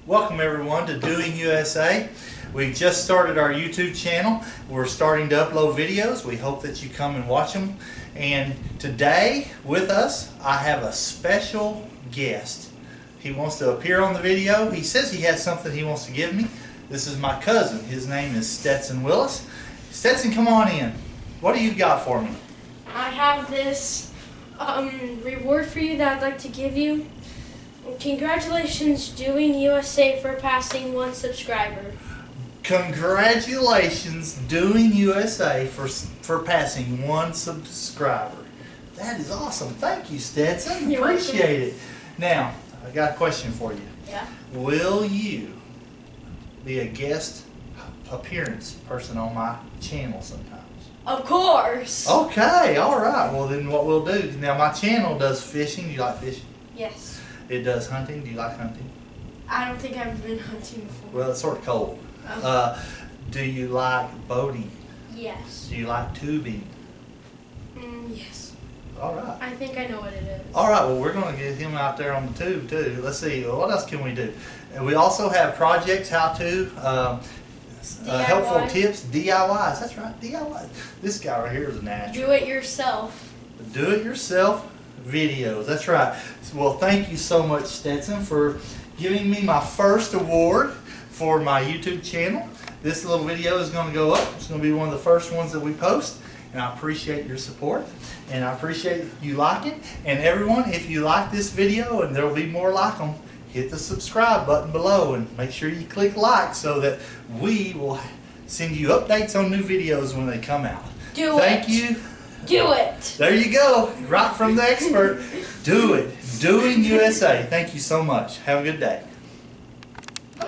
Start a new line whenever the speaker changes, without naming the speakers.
Welcome everyone to Doing USA. We just started our YouTube channel. We're starting to upload videos. We hope that you come and watch them. And today with us, I have a special guest. He wants to appear on the video. He says he has something he wants to give me. This is my cousin. His name is Stetson Willis. Stetson, come on in. What do you got for me?
I have this reward for you that I'd like to give you. Congratulations, Doing USA, for passing 1 subscriber.
Congratulations, Doing USA, for passing 1 subscriber. That is awesome. Thank you, Stetson.
You're
Appreciate it. Now, I got a question for you.
Yeah?
Will you be a guest appearance person on my channel sometimes?
Of course.
Okay, all right. Well, then what we'll do, now my channel does fishing. Do you like fishing?
Yes.
It does hunting. Do you like hunting?
I don't think I've been hunting before.
Well, it's sort of cold.
Oh.
Do you like boating?
Yes.
Do you like tubing?
Yes.
All right.
I think I know what it is.
All right, well, we're going to get him out there on the tube, too. Let's see, what else can we do? And we also have projects, how-to, helpful tips, DIYs. That's right, DIYs. This guy right here is a natural.
Do it yourself.
Do-it-yourself videos. That's right. Well, thank you so much, Stetson, for giving me my first award for my YouTube channel. This little video is going to go up. It's going to be one of the first ones that we post. And I appreciate your support, and I appreciate you liking. And everyone, if you like this video, and there will be more like them, hit the subscribe button below and make sure you click like so that we will send you updates on new videos when they come out. Thank you.
Do it.
There you go. Right from the expert. Do it. Doing USA. Thank you so much. Have a good day.